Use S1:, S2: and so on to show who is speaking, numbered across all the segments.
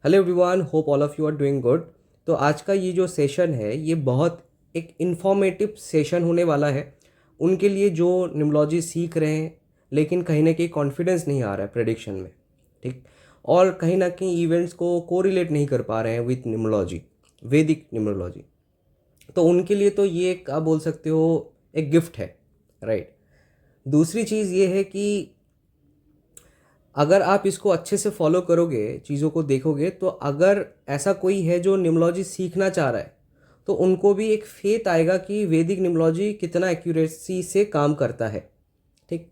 S1: Hello everyone, hope all of you are doing good. तो आज का ये जो सेशन है ये बहुत एक इन्फॉर्मेटिव सेशन होने वाला है उनके लिए जो न्यूमलॉजी सीख रहे हैं लेकिन कहीं ना कहीं कॉन्फिडेंस नहीं आ रहा है प्रेडिक्शन में। ठीक। और कहीं ना कहीं इवेंट्स को कोरिलेट नहीं कर पा रहे हैं विथ न्यूमलॉजी, वैदिक न्यूमरोलॉजी। तो उनके लिए तो ये एक आप बोल सकते हो एक गिफ्ट है, राइट। दूसरी चीज़ ये है कि अगर आप इसको अच्छे से फॉलो करोगे, चीज़ों को देखोगे, तो अगर ऐसा कोई है जो न्यूमरोलॉजी सीखना चाह रहा है तो उनको भी एक फेथ आएगा कि वैदिक न्यूमरोलॉजी कितना एक्यूरेसी से काम करता है। ठीक।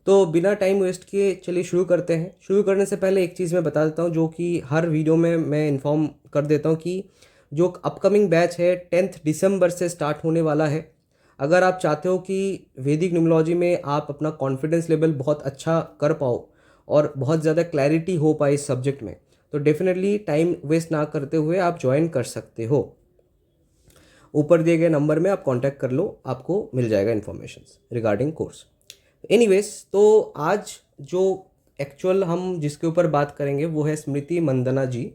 S1: तो बिना टाइम वेस्ट किए चलिए शुरू करते हैं। शुरू करने से पहले एक चीज़ मैं बता देता हूँ जो कि हर वीडियो में मैं इन्फॉर्म कर देता हूँ कि जो अपकमिंग बैच है 10 दिसंबर से स्टार्ट होने वाला है। अगर आप चाहते हो कि वैदिक न्यूमरोलॉजी में आप अपना कॉन्फिडेंस लेवल बहुत अच्छा कर पाओ और बहुत ज़्यादा क्लैरिटी हो पाए इस सब्जेक्ट में, तो डेफिनेटली टाइम वेस्ट ना करते हुए आप ज्वाइन कर सकते हो। ऊपर दिए गए नंबर में आप कांटेक्ट कर लो, आपको मिल जाएगा इन्फॉर्मेशन रिगार्डिंग कोर्स। एनीवेज, तो आज जो एक्चुअल हम जिसके ऊपर बात करेंगे वो है स्मृति मंदना जी।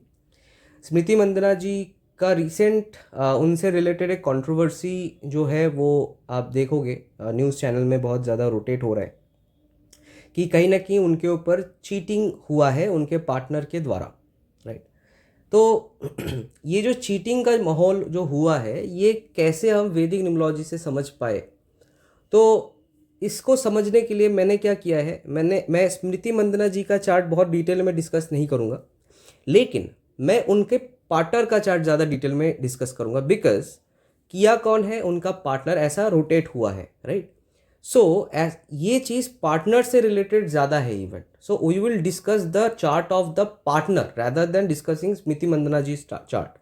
S1: स्मृति मंदना जी का रिसेंट उनसे रिलेटेड एक कंट्रोवर्सी जो है वो आप देखोगे न्यूज़ चैनल में बहुत ज़्यादा रोटेट हो रहा है कि कहीं ना कहीं उनके ऊपर चीटिंग हुआ है उनके पार्टनर के द्वारा, राइट। तो ये जो चीटिंग का माहौल जो हुआ है ये कैसे हम वैदिक न्यूमरोलॉजी से समझ पाए, तो इसको समझने के लिए मैंने क्या किया है, मैं स्मृति मंदना जी का चार्ट बहुत डिटेल में डिस्कस नहीं करूँगा, लेकिन मैं उनके पार्टनर का चार्ट ज़्यादा डिटेल में डिस्कस करूँगा। बिकॉज किया कौन है, उनका पार्टनर ऐसा रोटेट हुआ है, राइट। सो ये चीज़ पार्टनर से रिलेटेड ज़्यादा है event. So we will discuss the chart of the partner rather than discussing Smriti Mandhana ji chart.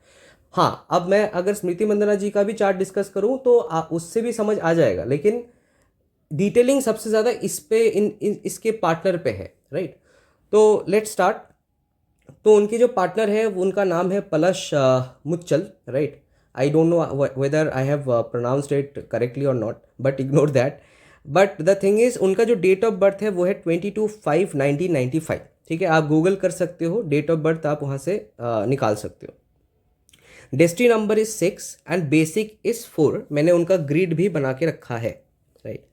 S1: हाँ, अब मैं अगर स्मृति मंदना जी का भी चार्ट डिस्कस करूँ तो उससे भी समझ आ जाएगा, लेकिन डिटेलिंग सबसे ज़्यादा इस पे इसके पार्टनर पे है, राइट। तो लेट्स स्टार्ट। तो उनके जो पार्टनर है उनका नाम है Palash Muchhal, right. I don't know whether I have pronounced it correctly और not, but ignore that. But the thing is उनका जो डेट ऑफ बर्थ है वो है 22/5/1995। ठीक है, आप गूगल कर सकते हो, डेट ऑफ बर्थ आप वहाँ से निकाल सकते हो। Destiny number is 6 and basic is 4। मैंने उनका ग्रिड भी बना के रखा है, राइट।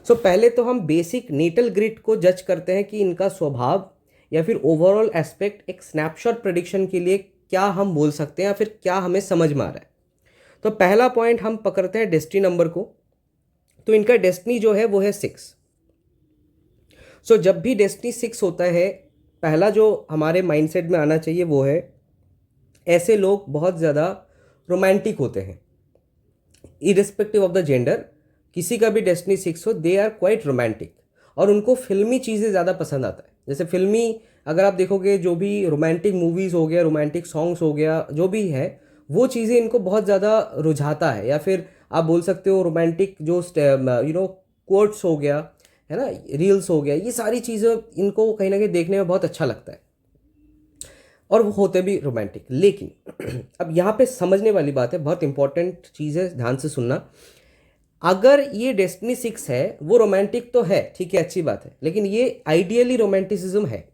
S1: सो पहले तो हम बेसिक नेटल ग्रिड को जज करते हैं कि इनका स्वभाव या फिर ओवरऑल एस्पेक्ट एक स्नैपशॉट प्रेडिक्शन के लिए क्या हम बोल सकते हैं या फिर क्या हमें समझ में आ रहा है। तो पहला पॉइंट हम पकड़ते हैं डेस्टिनी नंबर को। तो इनका डेस्टिनी जो है वो है 6। सो जब भी डेस्टिनी 6 होता है, पहला जो हमारे माइंडसेट में आना चाहिए वो है ऐसे लोग बहुत ज़्यादा रोमांटिक होते हैं इरिस्पेक्टिव ऑफ द जेंडर। किसी का भी डेस्टिनी 6 हो, दे आर क्वाइट रोमांटिक और उनको फिल्मी चीज़ें ज़्यादा पसंद आता है। जैसे फिल्मी अगर आप देखोगे जो भी रोमांटिक मूवीज़ हो गया, रोमांटिक सॉन्ग्स हो गया, जो भी है वो चीज़ें इनको बहुत ज़्यादा रुझाता है। या फिर आप बोल सकते हो रोमांटिक जो कोट्स हो गया, है ना, रील्स हो गया, ये सारी चीज़ें इनको कहीं ना कहीं देखने में बहुत अच्छा लगता है और वो होते भी रोमांटिक। लेकिन अब यहाँ पे समझने वाली बात है, बहुत इंपॉर्टेंट चीज़ है, ध्यान से सुनना। अगर ये डेस्टिनी 6 है, वो रोमांटिक तो है, ठीक है, अच्छी बात है, लेकिन ये आइडियली रोमांटिसिज्म है।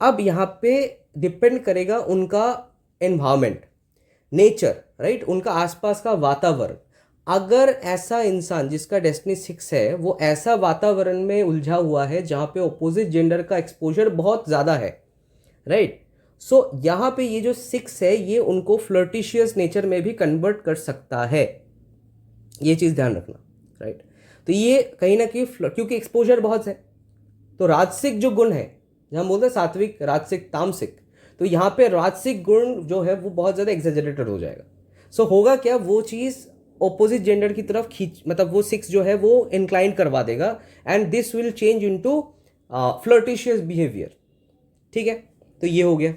S1: अब यहाँ पे डिपेंड करेगा उनका एनवायरमेंट, नेचर, राइट, उनका आसपास का वातावरण। अगर ऐसा इंसान जिसका डेस्टिनी 6 है वो ऐसा वातावरण में उलझा हुआ है जहाँ पे ऑपोजिट जेंडर का एक्सपोजर बहुत ज़्यादा है, राइट। सो यहाँ पे ये जो 6 है ये उनको फ्लर्टिशियस नेचर में भी कन्वर्ट कर सकता है, ये चीज़ ध्यान रखना, राइट। तो ये कहीं ना कहीं क्योंकि एक्सपोजर बहुत है, तो राजसिक जो गुण है, जहाँ हम बोलते हैं सात्विक, राजसिक, तामसिक, तो यहाँ पे राजसिक गुण जो है वो बहुत ज़्यादा एक्सेजरेटेड हो जाएगा। सो होगा क्या, वो चीज़ ऑपोजिट जेंडर की तरफ खींच, मतलब वो 6 जो है वो इंक्लाइन करवा देगा and this will change into flirtatious behaviour. ठीक है, तो ये हो गया।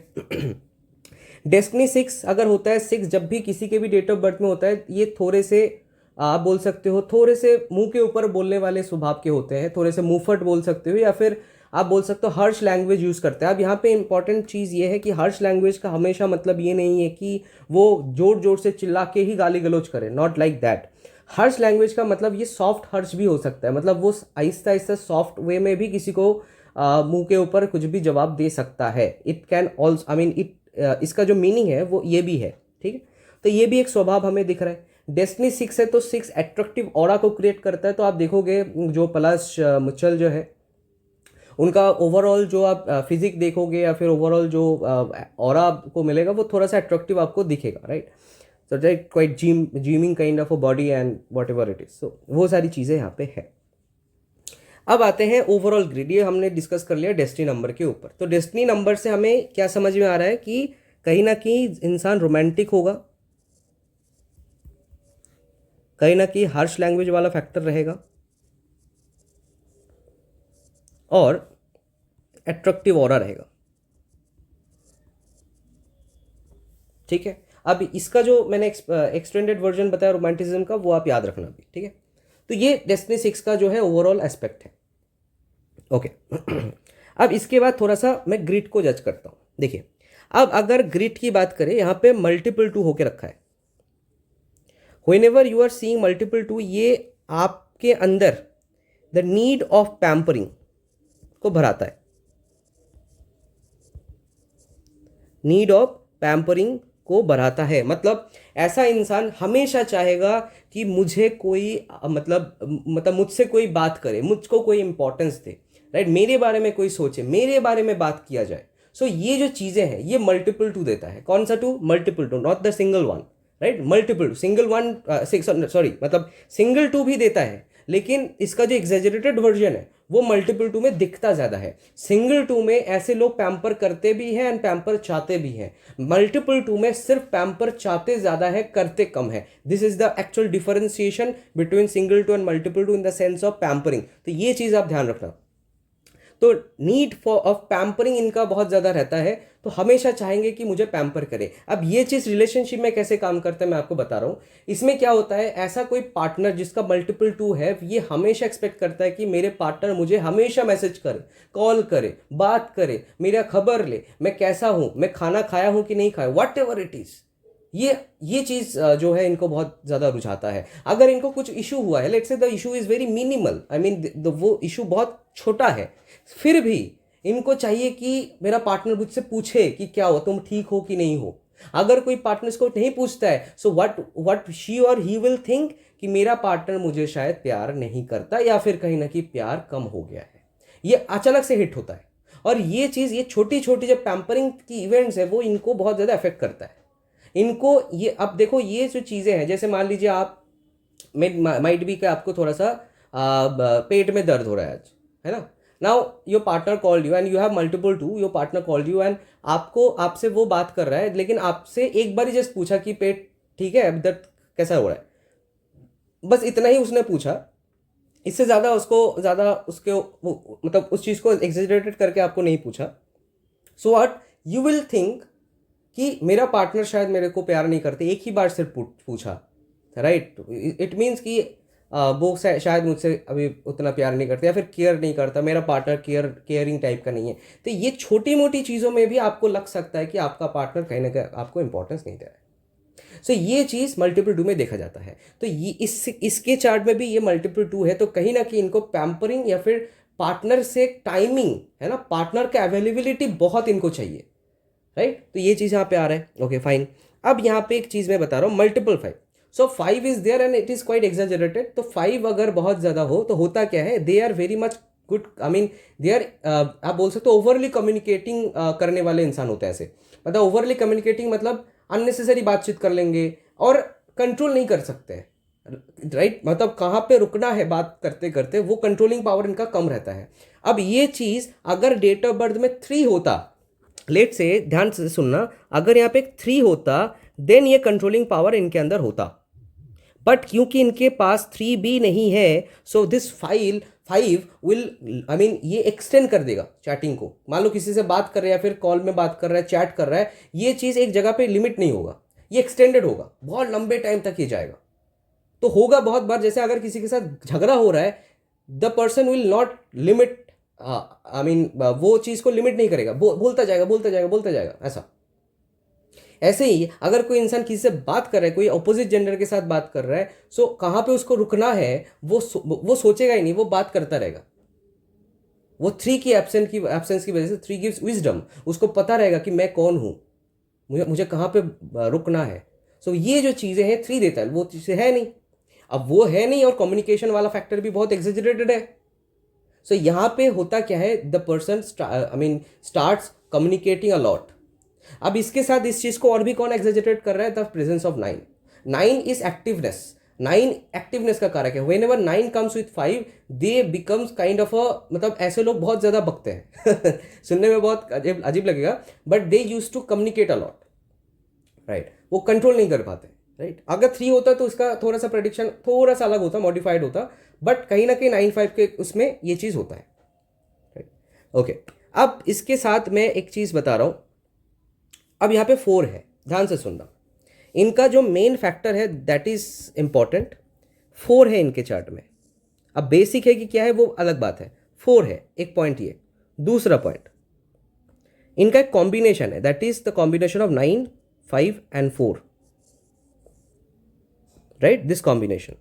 S1: डेस्टिनी 6 अगर होता है, 6 जब भी किसी के भी डेट ऑफ बर्थ में होता है, ये थोड़े से आप बोल सकते हो थोड़े से मुंह के ऊपर बोलने वाले स्वभाव के होते हैं, थोड़े से मुंहफट बोल सकते हो, या फिर आप बोल सकते हो हर्ष लैंग्वेज यूज़ करते हैं। अब यहाँ पे इंपॉर्टेंट चीज़ ये है कि हर्ष लैंग्वेज का हमेशा मतलब ये नहीं है कि वो जोर जोर से चिल्ला के ही गाली गलौज करे, not like that. Harsh language का मतलब ये सॉफ्ट हर्ष भी हो सकता है, मतलब वो आहिस्ता आहिस्ता सॉफ्ट वे में भी किसी को मुंह के ऊपर कुछ भी जवाब दे सकता है। It can also, I mean, it इसका जो मीनिंग है वो ये भी है, ठीक है। तो ये भी एक स्वभाव हमें दिख रहा है। डेस्टिनी 6 है तो 6 एट्रैक्टिव ऑरा को क्रिएट करता है। तो आप देखोगे जो पलाश मुच्छल जो है उनका ओवरऑल जो आप फिजिक देखोगे या फिर ओवरऑल जो ऑरा आपको मिलेगा वो थोड़ा सा अट्रैक्टिव आपको दिखेगा, right. So that quite gyming kind of a body and whatever it is. So वो सारी चीज़ें यहाँ पे है। अब आते हैं ओवरऑल ग्रिड। ये हमने डिस्कस कर लिया डेस्टिनी नंबर के ऊपर। तो डेस्टिनी नंबर से हमें क्या समझ में आ रहा है कि कहीं ना कहीं इंसान रोमांटिक होगा, कहीं ना कहीं हार्श लैंग्वेज वाला फैक्टर रहेगा और एट्रैक्टिव ऑरा रहेगा, ठीक है। अब इसका जो मैंने एक्सटेंडेड वर्जन बताया रोमांटिज्म का वो आप याद रखना भी, ठीक है। तो ये डेस्टिनी 6 का जो है ओवरऑल एस्पेक्ट है, ओके। अब इसके बाद थोड़ा सा मैं ग्रिड को जज करता हूँ। देखिए, अब अगर ग्रिड की बात करें, यहाँ पे मल्टीपल 2 होके रखा है। Whenever you are seeing multiple 2, ये आपके अंदर द नीड ऑफ पैम्परिंग को भराता है। नीड ऑफ पैम्परिंग को बढ़ाता है, मतलब ऐसा इंसान हमेशा चाहेगा कि मुझे कोई मतलब मुझसे कोई बात करे, मुझको कोई इंपॉर्टेंस दे, राइट। मेरे बारे में कोई सोचे, मेरे बारे में बात किया जाए। सो ये जो चीज़ें हैं ये मल्टीपल 2 देता है। कौन सा 2? Multiple 2, not the single one, right. Multiple single one, sorry, मतलब सिंगल 2 भी देता है, लेकिन इसका जो एग्जेजरेटेड वर्जन है वो मल्टीपल 2 में दिखता ज़्यादा है। सिंगल 2 में ऐसे लोग पैम्पर करते भी हैं एंड पैम्पर चाहते भी हैं। मल्टीपल 2 में सिर्फ पैम्पर चाहते ज़्यादा है, करते कम है। This is the actual differentiation between single 2 and multiple 2 in the sense of pampering. तो ये चीज़ आप ध्यान रखना। तो नीड फॉर ऑफ पैम्परिंग इनका बहुत ज़्यादा रहता है, तो हमेशा चाहेंगे कि मुझे पैम्पर करे। अब ये चीज़ रिलेशनशिप में कैसे काम करता है मैं आपको बता रहा हूँ। इसमें क्या होता है, ऐसा कोई पार्टनर जिसका मल्टीपल 2 है, ये हमेशा एक्सपेक्ट करता है कि मेरे पार्टनर मुझे हमेशा मैसेज करे, कॉल करे, बात करे, मेरा खबर ले, मैं कैसा हूँ, मैं खाना खाया हूँ कि नहीं खाया, वट एवर इट इज़। ये चीज़ जो है इनको बहुत ज़्यादा रुझाता है। अगर इनको कुछ इशू हुआ है, let's say the issue is very minimal, I mean वो इशू बहुत छोटा है, फिर भी इनको चाहिए कि मेरा पार्टनर मुझसे पूछे कि क्या हो, तुम ठीक हो कि नहीं हो। अगर कोई पार्टनर इसको नहीं पूछता है, सो व्हाट शी और ही विल थिंक कि मेरा पार्टनर मुझे शायद प्यार नहीं करता या फिर कहीं ना कहीं प्यार कम हो गया है। ये अचानक से हिट होता है। और ये चीज़, ये छोटी छोटी जो पैम्परिंग की इवेंट्स है वो इनको बहुत ज़्यादा अफेक्ट करता है। इनको ये, अब देखो ये जो चीज़ें हैं, जैसे मान लीजिए आप माइट बी कि आपको थोड़ा सा पेट में दर्द हो रहा है आज, है ना। Now your partner called you and you have multiple 2, your partner called you and आपसे वो बात कर रहा है, लेकिन आपसे एक बार ही जस्ट पूछा कि पेट ठीक है, अभी दर्द कैसा हो रहा है, बस इतना ही उसने पूछा। इससे ज़्यादा उसके मतलब उस चीज़ को एग्जेजरेटेड करके आपको नहीं पूछा। So what you will think कि मेरा पार्टनर शायद मेरे को प्यार नहीं करते, एक ही बार सिर्फ पूछा, राइट। इट मीन्स कि वो शायद मुझसे अभी उतना प्यार नहीं करते या फिर केयर नहीं करता, मेरा पार्टनर केयरिंग टाइप का नहीं है। तो ये छोटी मोटी चीज़ों में भी आपको लग सकता है कि आपका पार्टनर कहीं ना कहीं आपको इंपॉर्टेंस नहीं दे रहा है। सो ये चीज़ मल्टीपल 2 में देखा जाता है। तो ये इसके चार्ट में भी ये मल्टीपल 2 है, तो कहीं ना कहीं इनको पैम्परिंग या फिर पार्टनर से टाइमिंग, है ना, पार्टनर का अवेलेबिलिटी बहुत इनको चाहिए, राइट। तो ये चीज़ यहाँ पे आ रहा है, ओके फाइन। अब यहाँ पे एक चीज़ मैं बता रहा हूँ, multiple 5। So 5 is there and it is quite exaggerated. तो 5 अगर बहुत ज़्यादा हो तो होता क्या है, they are very much good, I mean they are, आप बोल सकते हो ओवरली कम्युनिकेटिंग करने वाले इंसान होते हैं ऐसे। मतलब ओवरली कम्युनिकेटिंग मतलब अननेसेसरी बातचीत कर लेंगे और कंट्रोल नहीं कर सकते हैं, राइट। मतलब कहाँ पे रुकना है बात करते करते, वो कंट्रोलिंग पावर इनका कम रहता है। अब ये चीज़ अगर डेट ऑफ बर्थ में 3 होता, लेट से ध्यान से सुनना, अगर यहाँ पे 3 होता देन ये कंट्रोलिंग पावर इनके अंदर होता, बट क्योंकि इनके पास 3 भी नहीं है, so this 5 will, I mean ये एक्सटेंड कर देगा चैटिंग को। मान लो किसी से बात कर रहा है या फिर कॉल में बात कर रहा है, चैट कर रहा है, ये चीज़ एक जगह पे लिमिट नहीं होगा, ये एक्सटेंडेड होगा, बहुत लंबे टाइम तक ये जाएगा। तो होगा बहुत बार, जैसे अगर किसी के साथ झगड़ा हो रहा है, the person will not limit, I mean वो चीज़ को लिमिट नहीं करेगा, बोलता जाएगा ऐसा। ऐसे ही अगर कोई इंसान किसी से बात कर रहा है, कोई अपोजिट जेंडर के साथ बात कर रहा है, सो कहाँ पे उसको रुकना है वो सोचेगा ही नहीं, वो बात करता रहेगा। वो 3 की एब्सेंस की वजह से 3 गिव्स विजडम, उसको पता रहेगा कि मैं कौन हूँ, मुझे मुझे कहाँ पे रुकना है। सो ये जो चीज़ें हैं 3 देता है, वो चीज़ें है नहीं। अब वो है नहीं और कम्युनिकेशन वाला फैक्टर भी बहुत एग्जेजरेटेड है। सो यहाँ पे होता क्या है, the person starts communicating a lot. अब इसके साथ इस चीज़ को और भी कौन एग्जेजरेट कर रहा है, the presence of 9। 9 is activeness. 9 activeness का कारक है। When ever 9 comes with 5 they becomes kind of अ, मतलब ऐसे लोग बहुत ज़्यादा बकते हैं सुनने में बहुत अजीब अजीब लगेगा, but they use to communicate a lot, right. वो कंट्रोल नहीं कर पाते, राइट। अगर 3 होता तो इसका थोड़ा सा प्रेडिक्शन थोड़ा सा अलग होता, मॉडिफाइड होता, बट कहीं ना कहीं 9-5 के उसमें ये चीज़ होता है, राइट। ओके, अब इसके साथ मैं एक चीज़ बता रहा हूँ। अब यहाँ पे 4 है, ध्यान से सुनना। इनका जो मेन फैक्टर है दैट इज इंपॉर्टेंट, 4 है इनके चार्ट में। अब बेसिक है कि क्या है वो अलग बात है, 4 है, एक पॉइंट ये। दूसरा पॉइंट, इनका एक कॉम्बिनेशन है, that is the combination of 9, 5 and 4, right, this combination.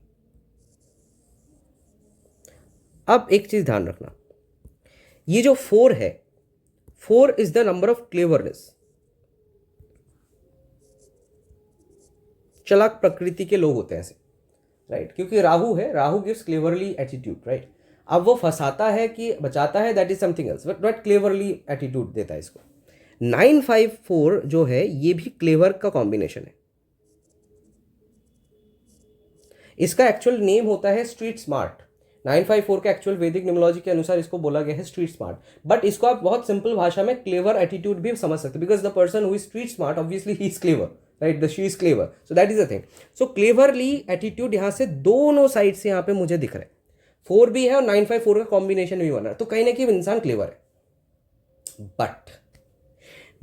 S1: अब एक चीज ध्यान रखना, ये जो 4 है, 4 is the number of cleverness. चालाक प्रकृति के लोग होते हैं ऐसे, राइट, क्योंकि राहु है, Rahu gives cleverly attitude, right. अब वो फंसाता है कि बचाता है, that is something else, but cleverly attitude देता है इसको। 9-5-4 जो है ये भी क्लेवर का कॉम्बिनेशन है। इसका एक्चुअल नेम होता है स्ट्रीट स्मार्ट। 9-5-4 के एक्चुअल वैदिक न्यूमरोलॉजी के अनुसार इसको बोला गया है स्ट्रीट स्मार्ट, बट इसको आप बहुत सिंपल भाषा में क्लेवर एटीट्यूड भी समझ सकते हैं, because the person who is street smart obviously he is clever, right, the she is clever, so that is the thing. So cleverly attitude यहाँ से दोनों साइड से यहाँ पे मुझे दिख रहा है, 4 भी है और 9-5-4 का कॉम्बिनेशन भी बन रहा है, तो कहीं ना कहीं इंसान क्लेवर है। But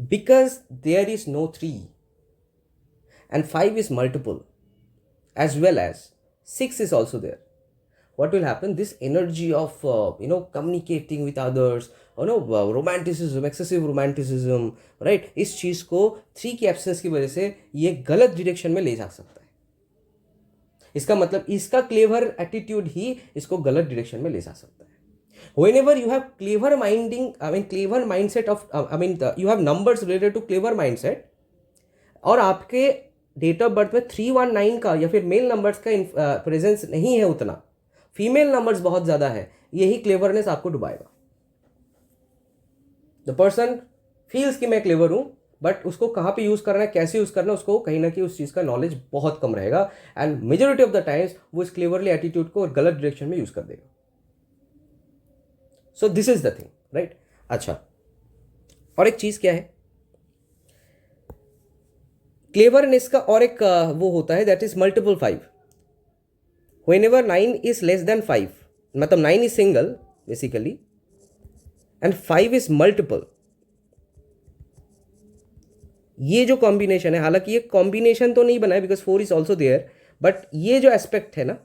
S1: because there is no 3 and 5 is multiple, as well as 6 is also there, what will happen, this energy of communicating with others, romanticism, excessive romanticism, right, इस चीज को 3 की एब्सेंस की वजह से ये गलत डायरेक्शन में ले जा सकता है। इसका मतलब इसका क्लेवर एटीट्यूड ही इसको गलत डायरेक्शन में ले जा सकता है। whenever you have clever minding, clever mindset of, you have numbers related to clever mindset, और आपके डेट ऑफ बर्थ में 319 का या फिर मेल नंबर्स का प्रेजेंस नहीं है उतना, फीमेल नंबर्स बहुत ज़्यादा है, यही क्लेवरनेस आपको डुबाएगा। द पर्सन फील्स कि मैं क्लेवर हूँ, बट उसको कहाँ पे यूज़ करना है, कैसे यूज़ करना है, उसको कहीं ना कहीं उस चीज़ का नॉलेज बहुत कम रहेगा, and majority of the times वो इस क्लेवरली एटीट्यूड को गलत डायरेक्शन में यूज़ कर देगा। So this is the thing, right. अच्छा, और एक चीज़ क्या है, क्लेवरनेस का और एक वो होता है, that is multiple 5। whenever 9 is less than 5, मतलब 9 is single basically and 5 is multiple, ये जो कॉम्बिनेशन है, हालांकि ये कॉम्बिनेशन तो नहीं बना है because 4 is also there, but ये जो एस्पेक्ट है ना,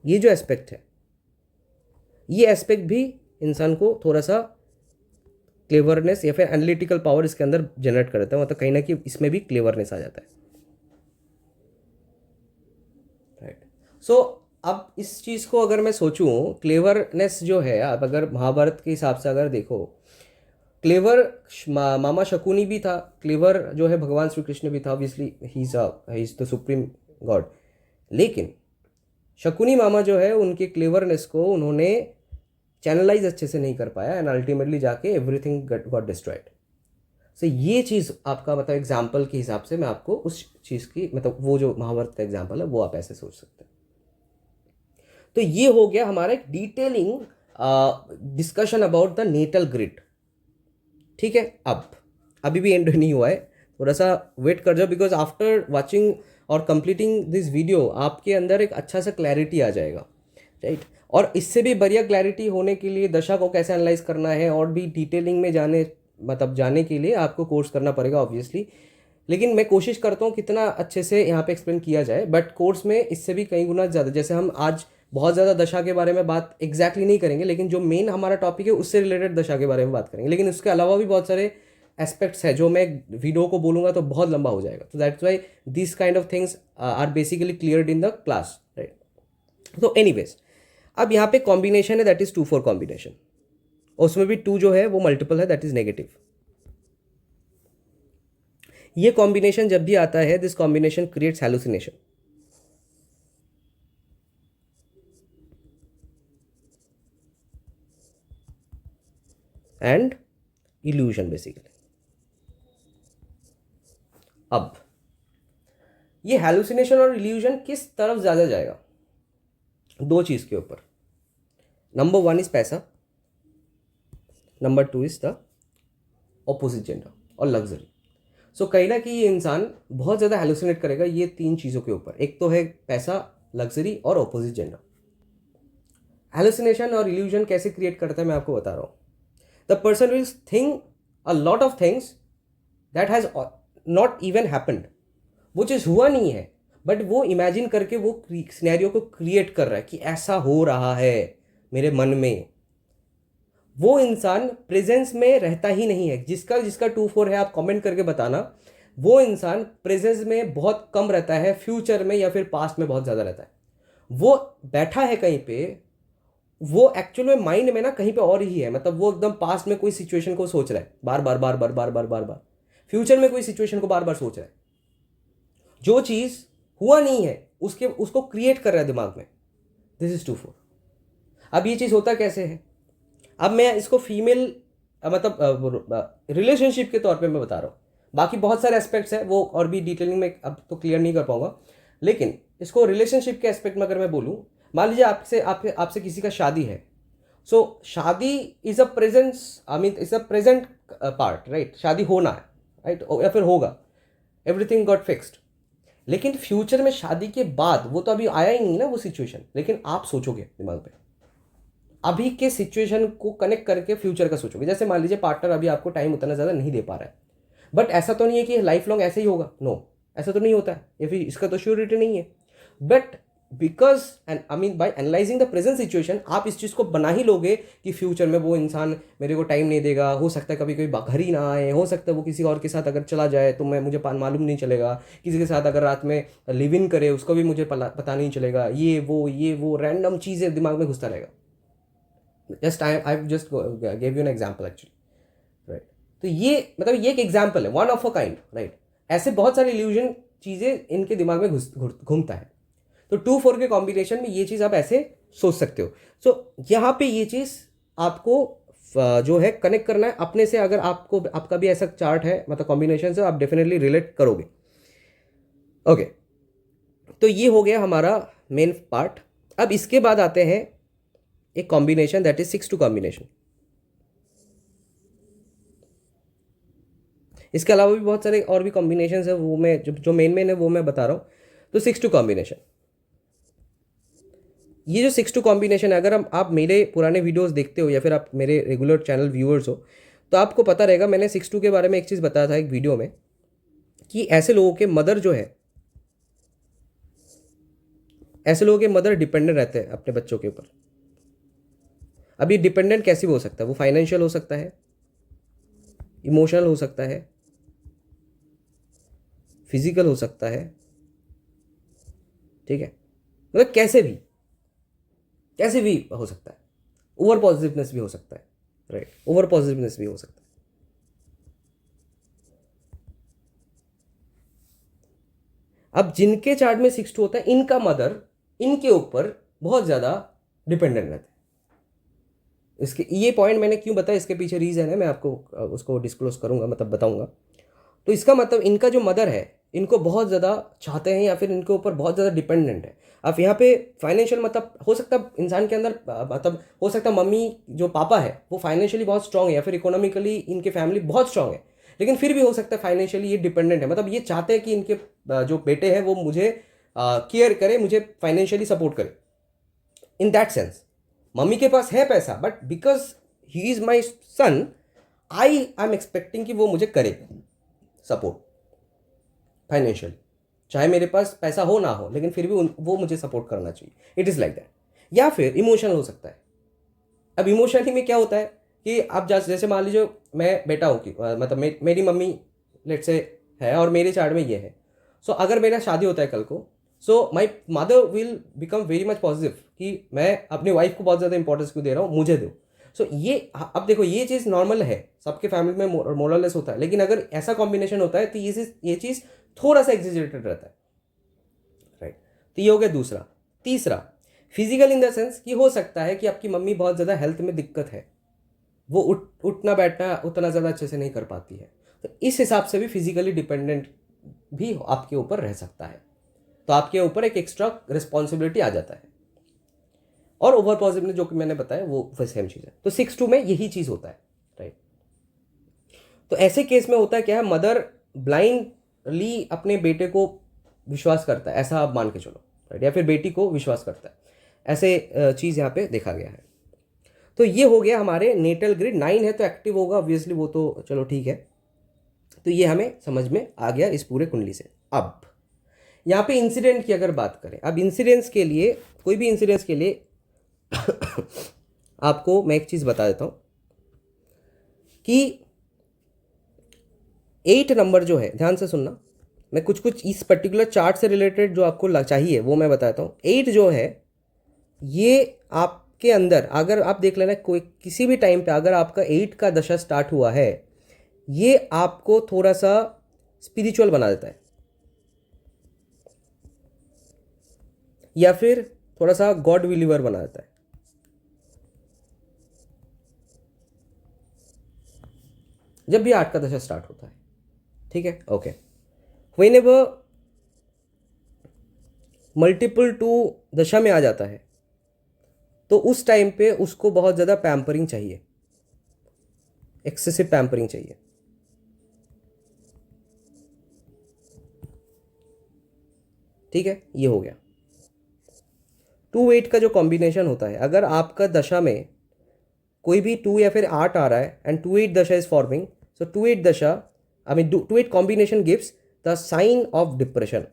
S1: ये जो एस्पेक्ट है, ये एस्पेक्ट भी इंसान को थोड़ा सा क्लेवरनेस या फिर एनालिटिकल पावर इसके अंदर जनरेट करता है, मतलब कहीं ना कहीं इसमें भी क्लेवरनेस आ जाता है, राइट। सो अब इस चीज़ को अगर मैं सोचूं, क्लेवरनेस जो है, आप अगर महाभारत के हिसाब से अगर देखो, क्लेवर मामा शकुनी भी था, क्लेवर जो है भगवान श्री कृष्ण भी था, obviously he is the supreme God, लेकिन शकुनी मामा जो है उनके क्लेवरनेस को उन्होंने चैनलाइज अच्छे से नहीं कर पाया, एंड अल्टीमेटली जाके एवरीथिंग गॉट डिस्ट्रॉयड। सो ये चीज़ आपका, मतलब एग्जाम्पल के हिसाब से मैं आपको उस चीज़ की, मतलब वो जो महाभारत का एग्जाम्पल है वो आप ऐसे सोच सकते हैं। तो ये हो गया हमारा एक detailing discussion about the natal grid, ठीक है। अब अभी भी एंड नहीं हुआ है, थोड़ा सा वेट कर जाओ, बिकॉज आफ्टर वॉचिंग और कंप्लीटिंग दिस वीडियो आपके अंदर एक अच्छा सा क्लैरिटी आ जाएगा, राइट। और इससे भी बढ़िया क्लैरिटी होने के लिए दशा को कैसे एनालाइज करना है और भी डिटेलिंग में जाने के लिए आपको कोर्स करना पड़ेगा ऑब्वियसली, लेकिन मैं कोशिश करता हूँ कितना अच्छे से यहाँ पे एक्सप्लेन किया जाए, बट कोर्स में इससे भी कई गुना ज़्यादा, जैसे हम आज बहुत ज़्यादा दशा के बारे में बात एग्जैक्टली नहीं करेंगे, लेकिन जो मेन हमारा टॉपिक है उससे रिलेटेड दशा के बारे में बात करेंगे, लेकिन उसके अलावा भी बहुत सारे एस्पेक्ट्स है जो मैं वीडियो को बोलूँगा तो बहुत लंबा हो जाएगा, तो that's why this kind of things are basically cleared in the class, right. तो एनीवेज, अब यहाँ पे कॉम्बिनेशन है, दैट इज 2-4 कॉम्बिनेशन, उसमें भी 2 जो है वो मल्टीपल है, दैट इज नेगेटिव। ये कॉम्बिनेशन जब भी आता है, this combination creates hallucination and illusion basically. अब ये हैलुसिनेशन और इल्यूजन किस तरफ ज़्यादा जाएगा? दो चीज़ के ऊपर। नंबर 1 इज पैसा, number 2 is the opposite gender और लग्जरी। सो कहीं ना कहीं ये इंसान बहुत ज़्यादा हैलुसिनेट करेगा ये तीन चीज़ों के ऊपर। एक तो है पैसा, लग्जरी और ऑपोजिट जेंडर। हैलुसिनेशन और इल्यूजन कैसे क्रिएट करता है मैं आपको बता रहा हूँ। The person will think a lot of things that has not even happened, वो चीज़ हुआ नहीं है, बट वो इमेजिन करके वो सिनेरियो को क्रिएट कर रहा है कि ऐसा हो रहा है मेरे मन में। वो इंसान प्रेजेंस में रहता ही नहीं है। जिसका 2-4 है आप कमेंट करके बताना। वो इंसान प्रेजेंस में बहुत कम रहता है, फ्यूचर में या फिर पास्ट में बहुत ज़्यादा रहता है। वो बैठा है कहीं पे, वो एक्चुअल में माइंड में ना कहीं पे और ही है। मतलब वो एकदम पास्ट में कोई सिचुएशन को सोच रहा है बार बार बार बार बार बार बार बार, फ्यूचर में कोई सिचुएशन को बार बार सोच रहा है। जो चीज़ हुआ नहीं है उसको क्रिएट कर रहा है दिमाग में। This is 2-4। अब ये चीज़ होता कैसे है? अब मैं इसको फीमेल मतलब रिलेशनशिप के तौर पे मैं बता रहा हूँ। बाकी बहुत सारे एस्पेक्ट्स हैं, वो और भी डिटेलिंग में अब तो क्लियर नहीं कर पाऊंगा, लेकिन इसको रिलेशनशिप के एस्पेक्ट में अगर मैं बोलूँ, मान लीजिए आपसे किसी का शादी है। सो शादी is a presence, I mean is a present part, right? शादी होना है, राइट? या फिर होगा, एवरीथिंग गॉट फिक्स्ड। लेकिन फ्यूचर में शादी के बाद वो तो अभी आया ही नहीं ना वो सिचुएशन, लेकिन आप सोचोगे दिमाग पे, अभी के सिचुएशन को कनेक्ट करके फ्यूचर का सोचोगे। जैसे मान लीजिए पार्टनर अभी आपको टाइम उतना ज़्यादा नहीं दे पा रहा है, बट ऐसा तो नहीं है कि लाइफ लॉन्ग ऐसे ही होगा। नो, ऐसा तो नहीं होता है, या फिर इसका तो श्योरिटी नहीं है। But because and I mean by analysing the present situation, आप इस चीज़ को बना ही लोगे कि फ्यूचर में वो इंसान मेरे को टाइम नहीं देगा, हो सकता है कभी कोई घर ही ना आए, हो सकता है वो किसी और के साथ अगर चला जाए तो मुझे मालूम नहीं चलेगा, किसी के साथ अगर रात में लिव इन करे उसको भी मुझे पता नहीं चलेगा, ये वो रैंडम चीज़ें दिमाग में घुसता रहेगा। I just gave you an example actually, right? तो ये मतलब ये एक एग्जाम्पल है, one of a kind, right? ऐसे बहुत सारे इल्यूजन चीज़ें इनके दिमाग में घूमता है। तो 2-4 के कॉम्बिनेशन में ये चीज़ आप ऐसे सोच सकते हो। सो यहाँ पे ये चीज़ आपको जो है कनेक्ट करना है अपने से। अगर आपका भी ऐसा चार्ट है, मतलब कॉम्बिनेशन से, आप डेफिनेटली रिलेट करोगे। ओके, तो ये हो गया हमारा मेन पार्ट। अब इसके बाद आते हैं एक कॉम्बिनेशन, दैट इज 6-2 कॉम्बिनेशन। इसके अलावा भी बहुत सारे और भी कॉम्बिनेशन है, वो मैं जो मेन है वो मैं बता रहा हूँ। तो 6-2 कॉम्बिनेशन, ये जो 6-2 कॉम्बिनेशन है, अगर आप मेरे पुराने वीडियोस देखते हो या फिर आप मेरे रेगुलर चैनल व्यूअर्स हो, तो आपको पता रहेगा मैंने 6-2 के बारे में एक चीज़ बताया था एक वीडियो में, कि ऐसे लोगों के मदर जो है, ऐसे लोगों के मदर डिपेंडेंट रहते हैं अपने बच्चों के ऊपर। अब ये डिपेंडेंट कैसे भी हो सकता है? वो फाइनेंशियल हो सकता है, इमोशनल हो सकता है, फिजिकल हो सकता है, ठीक है? मतलब कैसे भी हो सकता है। ओवर पॉजिटिवनेस भी हो सकता है, राइट? ओवर पॉजिटिवनेस भी हो सकता है। अब जिनके चार्ट में 6-2 होता है, इनका मदर इनके ऊपर बहुत ज़्यादा डिपेंडेंट रहता है। इसके ये पॉइंट मैंने क्यों बताया, इसके पीछे रीज़न है, मैं आपको उसको डिस्क्लोज करूंगा, मतलब बताऊंगा। तो इसका मतलब इनका जो मदर है, इनको बहुत ज़्यादा चाहते हैं या फिर इनके ऊपर बहुत ज़्यादा डिपेंडेंट है। अब यहाँ पे फाइनेंशियल, मतलब हो सकता है इंसान के अंदर, मतलब हो सकता है मम्मी जो पापा है वो फाइनेंशियली बहुत स्ट्रांग है, या फिर इकोनॉमिकली इनके फैमिली बहुत स्ट्रांग है, लेकिन फिर भी हो सकता है फाइनेंशियली ये डिपेंडेंट है। मतलब ये चाहते हैं कि इनके जो बेटे हैं वो मुझे केयर करे, मुझे फाइनेंशियली सपोर्ट करे। इन दैट सेंस मम्मी के पास है पैसा, but because he is my son, I am expecting कि वो मुझे करे सपोर्ट फाइनेंशियली, चाहे मेरे पास पैसा हो ना हो, लेकिन फिर भी वो मुझे सपोर्ट करना चाहिए। It is like that. या फिर इमोशनल हो सकता है। अब इमोशनली में क्या होता है कि आप जैसे मान लीजिए मैं बेटा हूँ कि मतलब मेरी मम्मी लेट से है और मेरे चार्ट में ये है। सो अगर मेरा शादी होता है कल को, so my mother will become very much positive कि मैं अपनी वाइफ को बहुत ज़्यादा इंपॉर्टेंस क्यों दे रहा हूँ, मुझे दो। सो ये अब देखो ये चीज़ नॉर्मल है, सबके फैमिली में मोरलेस होता है, लेकिन अगर ऐसा कॉम्बिनेशन होता है तो ये चीज़ थोड़ा सा एग्जेजरेटेड रहता है, राइट। तो ये हो गया दूसरा। तीसरा, फिजिकल इन द सेंस कि हो सकता है कि आपकी मम्मी बहुत ज़्यादा हेल्थ में दिक्कत है, वो उठना बैठना उतना ज़्यादा अच्छे से नहीं कर पाती है, तो इस हिसाब से भी फिजिकली डिपेंडेंट भी आपके ऊपर रह सकता है, तो आपके ऊपर एक एक्स्ट्रा रिस्पॉन्सिबिलिटी आ जाता है। और ओवर पॉजिटिव जो कि मैंने बताया वो सेम चीज़ है। तो 6-2 में यही चीज़ होता है, राइट। तो ऐसे केस में होता है क्या है, मदर ब्लाइंडली अपने बेटे को विश्वास करता है, ऐसा आप मान के चलो, राइट, या फिर बेटी को विश्वास करता है, ऐसे चीज़ यहाँ पे देखा गया है। तो ये हो गया हमारे नेटल ग्रिड। 9 है तो एक्टिव होगा ऑब्वियसली, वो तो चलो ठीक है। तो ये हमें समझ में आ गया इस पूरे कुंडली से। अब यहाँ पे इंसिडेंट की अगर बात करें, अब इंसिडेंट्स के लिए, कोई भी इंसिडेंट्स के लिए आपको मैं एक चीज़ बता देता हूँ कि 8 नंबर जो है, ध्यान से सुनना, मैं कुछ कुछ इस पर्टिकुलर चार्ट से रिलेटेड जो आपको चाहिए वो मैं बताता हूँ। 8 जो है ये आपके अंदर, अगर आप देख लेना कोई किसी भी टाइम पे अगर आपका 8 का दशा स्टार्ट हुआ है, ये आपको थोड़ा सा स्पिरिचुअल बना देता है, या फिर थोड़ा सा गॉड बिलीवर बना देता है। जब भी 8 का दशा स्टार्ट होता है, ठीक है, ओके। व्हेनेवर मल्टीपल 2 दशा में आ जाता है तो उस टाइम पे उसको बहुत ज़्यादा पैम्परिंग चाहिए, एक्सेसिव पैम्परिंग चाहिए, ठीक है। ये हो गया 2-8 का जो कॉम्बिनेशन होता है, अगर आपका दशा में कोई भी 2 या फिर 8 आ रहा है एंड 2-8 दशा इज फॉर्मिंग, सो 2-8 दशा, I mean 2-8 combination gives the sign of depression.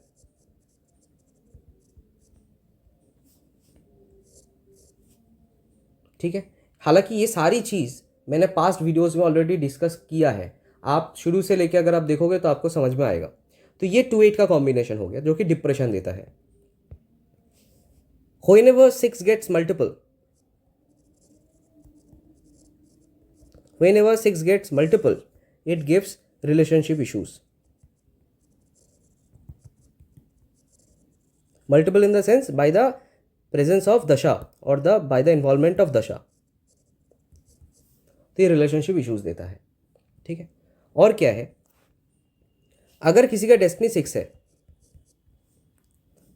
S1: ठीक है, हालांकि ये सारी चीज़ मैंने पास्ट वीडियोस में ऑलरेडी डिस्कस किया है, आप शुरू से लेके अगर आप देखोगे तो आपको समझ में आएगा। तो ये 2-8 का कॉम्बिनेशन हो गया जो कि डिप्रेशन देता है। Whenever 6 gets multiple, whenever 6 gets multiple, it gives relationship issues. Multiple in the sense by the presence of dasha or by the involvement of dasha, तो ये रिलेशनशिप इश्यूज देता है, ठीक है। और क्या है, अगर किसी का डेस्टिनी 6 है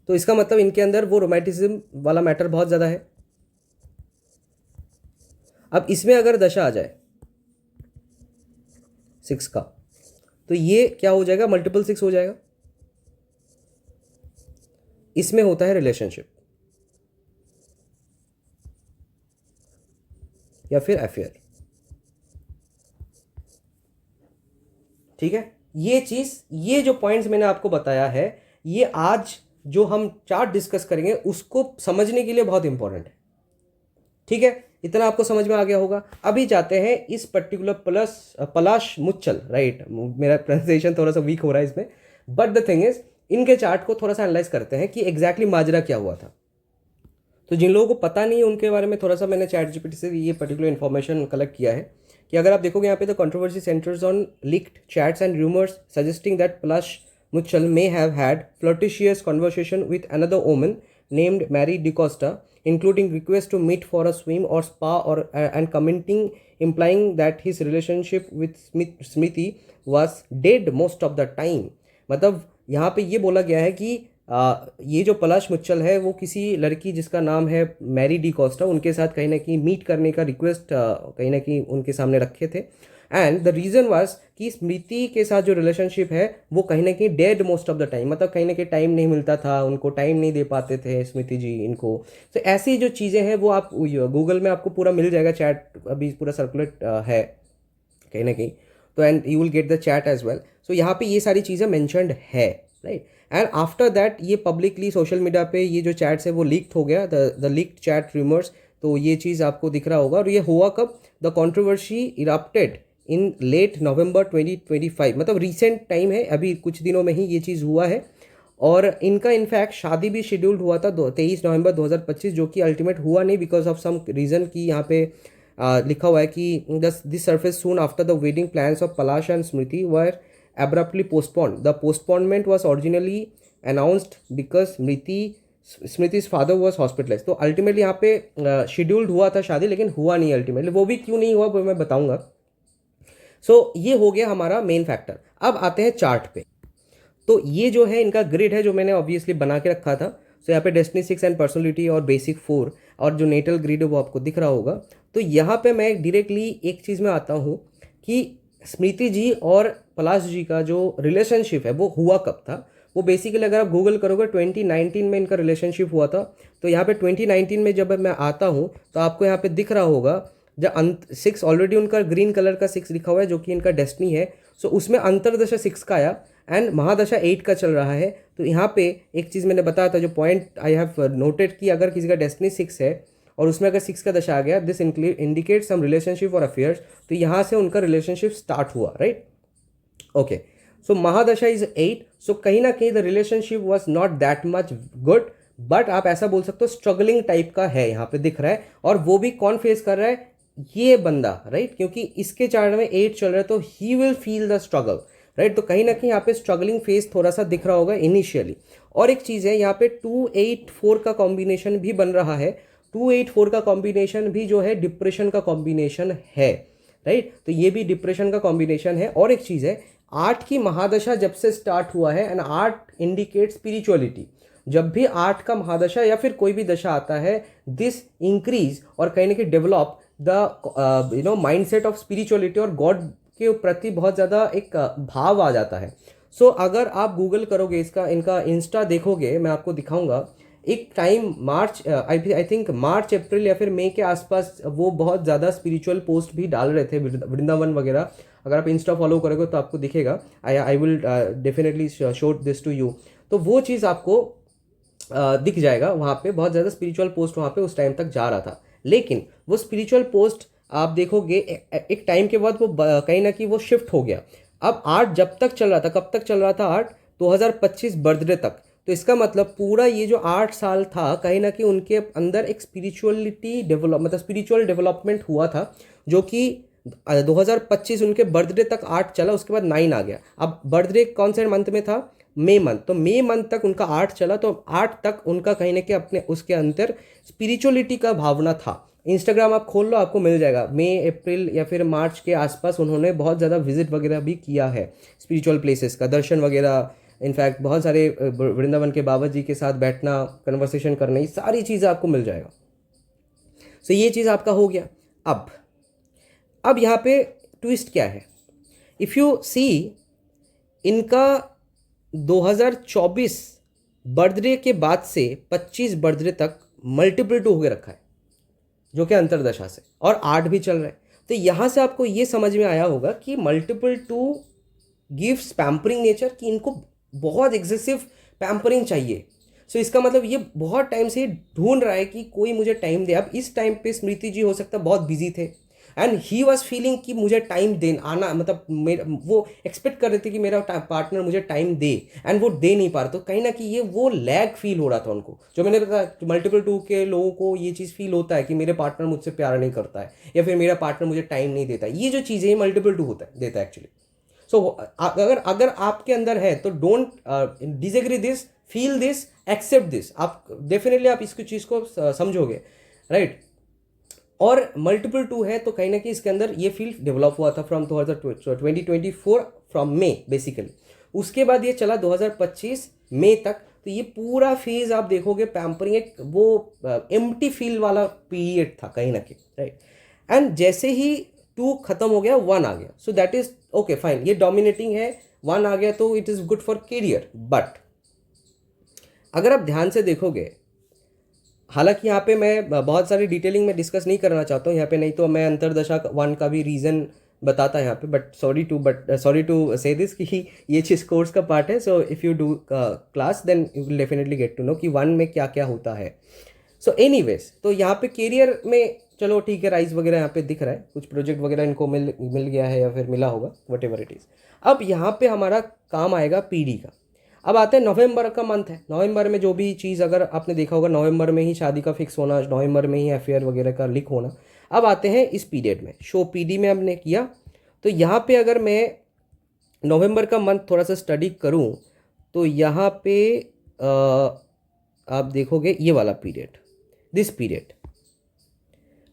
S1: तो इसका मतलब इनके अंदर वो रोमांटिज्म वाला मैटर बहुत ज़्यादा है। अब इसमें अगर दशा आ जाए 6 का, तो ये क्या हो जाएगा, मल्टीपल 6 हो जाएगा। इसमें होता है रिलेशनशिप या फिर अफेयर, ठीक है। ये चीज़, ये जो पॉइंट्स मैंने आपको बताया है, ये आज जो हम चार्ट डिस्कस करेंगे उसको समझने के लिए बहुत इंपॉर्टेंट है, ठीक है। इतना आपको समझ में आ गया होगा। अभी जाते हैं इस पर्टिकुलर पलाश मुच्छल, राइट, मेरा प्रोनाउंसिएशन थोड़ा सा वीक हो रहा है इसमें, बट द थिंग इज इनके चार्ट को थोड़ा सा एनालाइज करते हैं कि एग्जैक्टली माजरा क्या हुआ था। तो जिन लोगों को पता नहीं है उनके बारे में थोड़ा सा मैंने चैट जीपीटी से ये पर्टिकुलर इन्फॉर्मेशन कलेक्ट किया है कि अगर आप देखोगे यहाँ पे the controversy centres on leaked chats and rumours suggesting that Palash Muchhal may have had flirtatious conversation with another woman named Mary DeCosta, including requests to meet for a swim or spa and commenting implying that his relationship with Smriti was dead most of the time. मतलब यहाँ पे ये बोला गया है कि ये जो पलाश मुच्छल है वो किसी लड़की जिसका नाम है मैरी डी कोस्टा, उनके साथ कहीं ना कहीं मीट करने का रिक्वेस्ट कहीं ना कहीं उनके सामने रखे थे। एंड द रीज़न वाज कि स्मृति के साथ जो रिलेशनशिप है वो कहीं ना कहीं dead most of the time, मतलब कहीं ना कहीं टाइम नहीं मिलता था उनको, टाइम नहीं दे पाते थे स्मृति जी इनको। तो ऐसी जो चीज़ें हैं वो आप गूगल में आपको पूरा मिल जाएगा, चैट अभी पूरा सर्कुलेट है कहीं ना कहीं, तो and you will get the chat as well. So यहाँ पे ये सारी चीज़ें मैंशनड है, राइट। एंड आफ्टर दैट ये पब्लिकली सोशल मीडिया पे ये जो चैट्स है वो लीक्ड हो गया, द लीक्ड चैट रूमर्स। तो ये चीज़ आपको दिख रहा होगा। और ये हुआ कब, the controversy erupted in late November 2025, मतलब रिसेंट टाइम है, अभी कुछ दिनों में ही ये चीज़ हुआ है। और इनका इनफैक्ट शादी भी शेड्यूल्ड हुआ था 23 नवंबर 2025, जो कि अल्टीमेट हुआ नहीं बिकॉज ऑफ सम रीज़न कि यहाँ पे लिखा हुआ है कि this surface soon after the wedding plans of Palash and Smriti were abruptly postponed. The postponement was originally announced because Smriti's father was hospitalize. तो अल्टीमेटली यहाँ पे शेड्यूल्ड हुआ था शादी, लेकिन हुआ नहीं अल्टीमेटली. वो भी क्यों नहीं हुआ वो मैं बताऊंगा. सो ये हो गया हमारा मेन फैक्टर. अब आते हैं चार्ट पे. तो ये जो है इनका ग्रिड है जो मैंने ऑब्वियसली बना के रखा था. सो यहाँ पे डेस्टिनी 6 एंड पर्सनैलिटी और बेसिक 4 और जो नेटल ग्रिड है वो आपको दिख रहा होगा. तो यहाँ पे मैं डायरेक्टली एक चीज़ में आता हूँ कि स्मृति जी और पलाश जी का जो रिलेशनशिप है वो हुआ कब था. वो बेसिकली अगर आप गूगल करोगे 2019 में इनका रिलेशनशिप हुआ था. तो यहाँ पे 2019 में जब मैं आता हूँ तो आपको यहाँ पे दिख रहा होगा जब 6 ऑलरेडी उनका ग्रीन कलर का 6 लिखा हुआ है जो कि इनका डेस्टिनी है. सो उसमें अंतरदशा 6 का आया एंड महादशा 8 का चल रहा है. तो यहाँ पे एक चीज़ मैंने बताया था जो पॉइंट आई हैव नोटेड कि अगर किसी का डेस्टिनी 6 है और उसमें अगर 6 का दशा आ गया दिस इंडिकेट सम रिलेशनशिप और अफेयर्स. तो यहाँ से उनका रिलेशनशिप स्टार्ट हुआ. राइट. ओके. सो महादशा इज 8. सो कहीं ना कहीं the relationship was not that much good, but आप ऐसा बोल सकते हो स्ट्रगलिंग टाइप का है यहाँ पे दिख रहा है. और वो भी कौन फेस कर रहा है, ये बंदा. राइट. क्योंकि इसके चार्ट में 8 चल रहा है तो he will feel the struggle. Right. तो कहीं ना कहीं यहाँ पे स्ट्रगलिंग फेस थोड़ा सा दिख रहा होगा इनिशियली. और एक चीज़ है यहाँ पे 2-8-4 का कॉम्बिनेशन भी बन रहा है. 2-8-4 का कॉम्बिनेशन भी जो है डिप्रेशन का कॉम्बिनेशन है. राइट. तो ये भी डिप्रेशन का कॉम्बिनेशन है. और एक चीज़ है 8 की महादशा जब से स्टार्ट हुआ है एंड 8 इंडिकेट स्पिरिचुअलिटी. जब भी 8 का महादशा या फिर कोई भी दशा आता है दिस इंक्रीज और कहीं ना कहीं develop the mindset of spirituality और गॉड के प्रति बहुत ज़्यादा एक भाव आ जाता है. सो अगर आप गूगल करोगे इसका इनका इंस्टा देखोगे मैं आपको दिखाऊंगा. एक time March I think March अप्रैल या फिर मई के आसपास वो बहुत ज़्यादा स्पिरिचुअल पोस्ट भी डाल रहे थे वृंदावन वगैरह. अगर आप इंस्टा फॉलो करोगे तो आपको दिखेगा. I will definitely show this to you. तो वो चीज़ आपको दिख जाएगा. वहाँ पे बहुत ज़्यादा स्पिरिचुअल पोस्ट वहाँ पे उस टाइम तक जा रहा था. लेकिन वो स्पिरिचुअल पोस्ट आप देखोगे एक टाइम के बाद वो कहीं ना कहीं वो शिफ्ट हो गया. अब 8 जब तक चल रहा था, कब तक चल रहा था 8 2025 बर्थडे तक. तो इसका मतलब पूरा ये जो 8 साल था कहीं ना कहीं उनके अंदर एक स्पिरिचुअलिटी डेवलप मतलब स्पिरिचुअल डेवलपमेंट हुआ था जो कि 2025 उनके बर्थडे तक 8 चला. उसके बाद 9 आ गया. अब बर्थडे कौन से मंथ में था, मई मंथ. तो मई मंथ तक उनका 8 चला. तो 8 तक उनका कहीं ना कहीं अपने उसके अंदर स्पिरिचुअलिटी का भावना था. इंस्टाग्राम आप खोल लो आपको मिल जाएगा. मई अप्रैल या फिर मार्च के आसपास उन्होंने बहुत ज़्यादा विजिट वगैरह भी किया है स्पिरिचुअल प्लेसेस का, दर्शन वगैरह. इनफैक्ट बहुत सारे वृंदावन के बाबा जी के साथ बैठना, कन्वर्सेशन करना, ये सारी चीज़ें आपको मिल जाएगा. सो ये चीज़ आपका हो गया. अब यहाँ पे ट्विस्ट क्या है. इफ़ यू सी इनका 2024 बर्थडे के बाद से 25 बर्थडे तक मल्टीपल 2 होकर रखा है जो कि अंतरदशा से, और 8 भी चल रहा है. तो यहाँ से आपको ये समझ में आया होगा कि मल्टीपल 2 गिव्स पैम्परिंग नेचर, कि इनको बहुत एग्जेसिव पैम्परिंग चाहिए. सो इसका मतलब ये बहुत टाइम से ढूंढ रहा है कि कोई मुझे टाइम दे. अब इस टाइम पे स्मृति जी हो सकता है बहुत बिजी थे एंड ही वॉज फीलिंग कि मुझे टाइम दे आना, मतलब मेरा वो एक्सपेक्ट कर रहे थे कि मेरा पार्टनर मुझे टाइम दे एंड वो दे नहीं पा रहा. तो कहीं ना कहीं ये वो लैग फील हो रहा था उनको. जो मैंने बताया मल्टीपल 2 के लोगों को ये चीज़ फील होता है कि मेरे पार्टनर मुझसे प्यार नहीं करता है या फिर मेरा पार्टनर मुझे टाइम नहीं देता. ये जो चीज़ें ये मल्टीपल 2 होता है देता है एक्चुअली. सो अगर आपके अंदर है तो don't disagree this, feel this, accept this. आप डेफिनेटली आप इसकी चीज़ को समझोगे. राइट. और मल्टीपल 2 है तो कहीं ना कहीं इसके अंदर ये फील्ड डेवलप हुआ था फ्रॉम 2024 फ्रॉम मे बेसिकली. उसके बाद ये चला 2025 मई तक. तो ये पूरा फेज आप देखोगे पैम्परिंग, एक वो एम्प्टी फील वाला पीरियड था कहीं ना कहीं. राइट. एंड जैसे ही 2 खत्म हो गया 1 आ गया. So that is okay fine, ये डोमिनेटिंग है. 1 आ गया तो it is good for career. But अगर आप ध्यान से देखोगे, हालांकि यहाँ पे मैं बहुत सारी डिटेलिंग में डिस्कस नहीं करना चाहता हूँ यहाँ पे, नहीं तो मैं अंतरदशा 1 का भी रीज़न बताता यहाँ पे. But sorry to say this कि ये चीज़ कोर्स का पार्ट है. So if you do class then you will definitely get to know कि 1 में क्या क्या होता है. सो एनीवेज, तो यहाँ पे करियर में चलो ठीक है, राइज वगैरह यहाँ पे दिख रहा है, कुछ प्रोजेक्ट वगैरह इनको मिल गया है या फिर मिला होगा, वट एवर इट इज़. अब यहाँ पे हमारा काम आएगा पीडी का. अब आते हैं नवंबर का मंथ है, नवंबर में जो भी चीज़ अगर आपने देखा होगा नवंबर में ही शादी का फिक्स होना, नवंबर में ही अफेयर वगैरह का लीक होना। अब आते हैं इस पीरियड में, शो पीडी में हमने किया। तो यहाँ पे अगर मैं नवंबर का मंथ थोड़ा सा स्टडी करूँ तो यहाँ पे आप देखोगे ये वाला पीरियड, दिस पीरियड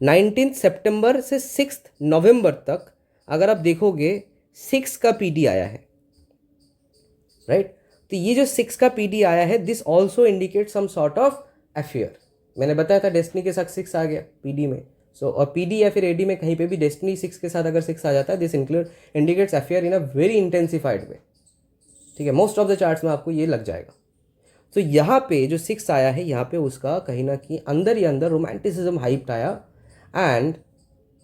S1: 19 सितंबर से 6 नवंबर तक अगर आप देखोगे 6 का पीडी आया है, राइट। तो ये जो 6 का पीडी आया है, this also indicate some sort of affair. मैंने बताया था डेस्टिनी के साथ 6 आ गया पीडी में, सो और पीडी या फिर एडी में कहीं पे भी डेस्टिनी 6 के साथ अगर 6 आ जाता है, this indicates affair in a very intensified way, ठीक है। मोस्ट ऑफ द चार्ट्स में आपको ये लग जाएगा। तो यहाँ पे जो 6 आया है, यहाँ पे उसका कहीं ना कहीं अंदर ही अंदर रोमांटिसिज्म हाइप्ड आया, एंड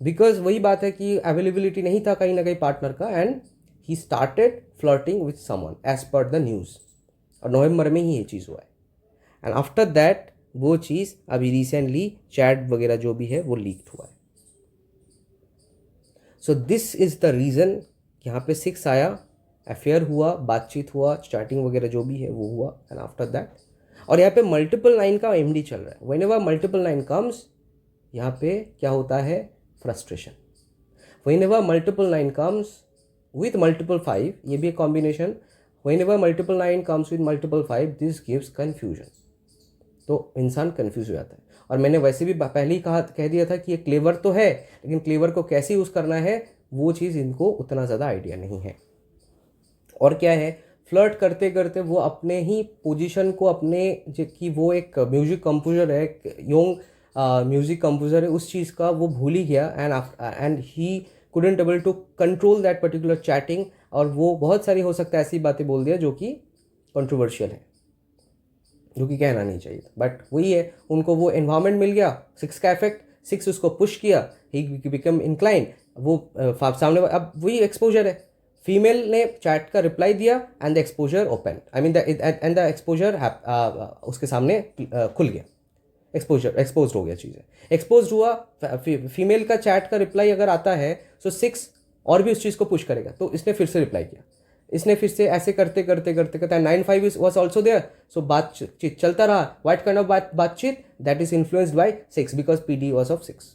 S1: बिकॉज वही बात है कि अवेलेबिलिटी नहीं था कहीं ना कहीं पार्टनर का, and he started flirting with someone as per the news, और नवंबर में ही ये चीज़ हुआ है। एंड आफ्टर दैट वो चीज़ अभी रिसेंटली चैट वगैरह जो भी है वो लीक हुआ है। So this is the reason, यहाँ पे 6 आया, अफेयर हुआ, बातचीत हुआ, चैटिंग वगैरह जो भी है वो हुआ, एंड आफ्टर दैट, और यहाँ पे मल्टीपल 9 का एमडी चल रहा है। व्हेनेवर मल्टीपल 9 कम्स, यहाँ पे क्या होता है, frustration. Whenever multiple 9 comes with multiple 5, ये भी एक combination, whenever multiple 9 comes with multiple 5, this gives confusion. तो इंसान कन्फ्यूज हो जाता है। और मैंने वैसे भी पहले ही कह दिया था कि ये क्लेवर तो है, लेकिन क्लेवर को कैसे यूज़ करना है वो चीज़ इनको उतना ज़्यादा आइडिया नहीं है। और क्या है, फ्लर्ट करते करते वो अपने ही पोजीशन को, अपने कि वो एक म्यूजिक कंपोजर है, यंग म्यूजिक कंपोजर है, उस चीज़ का वो भूल ही गया, and he couldn't able to control that particular chatting, और वो बहुत सारी हो सकता है ऐसी बातें बोल दिया जो कि कंट्रोवर्शियल है, जो कि कहना नहीं चाहिए। बट वही है, उनको वो एनवायरनमेंट मिल गया, 6 का इफेक्ट, 6 उसको पुश किया, ही बिकम इंक्लाइन, वो सामने, अब वही एक्सपोजर है। फीमेल ने चैट का रिप्लाई दिया and the exposure open, I mean and the exposure उसके सामने खुल गया, एक्सपोज हो गया, चीज़ें एक्सपोज हुआ। फीमेल का चैट का रिप्लाई अगर आता है सो 6 और भी उस चीज़ को पुश करेगा, तो इसने फिर से रिप्लाई किया, इसने फिर से ऐसे करते करते करते करते 9-5 वॉज ऑल्सो देयर, सो बातचीत चलता रहा। व्हाट काइंड ऑफ बातचीत, that is influenced by 6 because PD was of 6।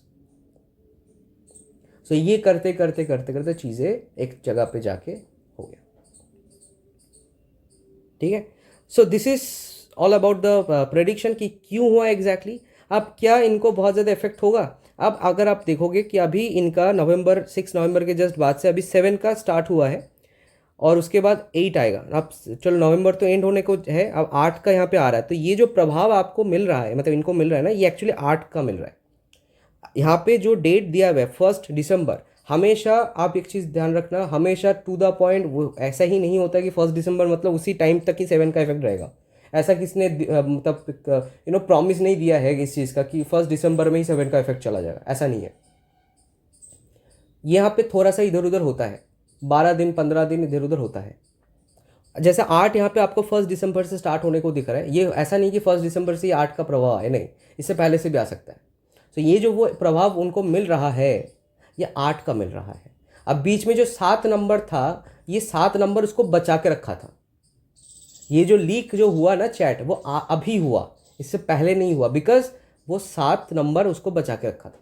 S1: सो ये करते करते करते करते चीज़ें एक जगह पे जाके हो गया, ठीक है। So this is all about the prediction कि क्यों हुआ एग्जैक्टली। अब क्या इनको बहुत ज़्यादा इफेक्ट होगा, अब अगर आप देखोगे कि अभी इनका 6 नवंबर के जस्ट बाद से अभी 7 का स्टार्ट हुआ है, और उसके बाद 8 आएगा। अब चलो नवंबर तो एंड होने को है, अब 8 का यहाँ पे आ रहा है, तो ये जो प्रभाव आपको मिल रहा है, मतलब इनको मिल रहा है ना, ये एक्चुअली 8 का मिल रहा है। यहाँ पे जो डेट दिया हुआ है 1 दिसंबर, हमेशा आप एक चीज़ ध्यान रखना, हमेशा टू द पॉइंट, वो ऐसा ही नहीं होता कि 1 दिसंबर मतलब उसी टाइम तक ही 7 का इफेक्ट रहेगा। ऐसा किसने मतलब प्रॉमिस नहीं दिया है इस चीज़ का कि 1 दिसंबर में ही 7 का इफेक्ट चला जाएगा, ऐसा नहीं है। यहाँ पे थोड़ा सा इधर उधर होता है, 12 दिन 15 दिन इधर उधर होता है। जैसे 8 यहाँ पे आपको 1 दिसंबर से स्टार्ट होने को दिख रहा है, ये ऐसा नहीं कि 1 दिसंबर से ही 8 का प्रभाव है, नहीं, इससे पहले से भी आ सकता है। तो ये जो वो प्रभाव उनको मिल रहा है, ये 8 का मिल रहा है। अब बीच में जो 7 नंबर था, ये 7 नंबर उसको बचा के रखा था। ये जो लीक जो हुआ ना चैट, वो अभी हुआ, इससे पहले नहीं हुआ, बिकॉज वो 7 नंबर उसको बचा के रखा था।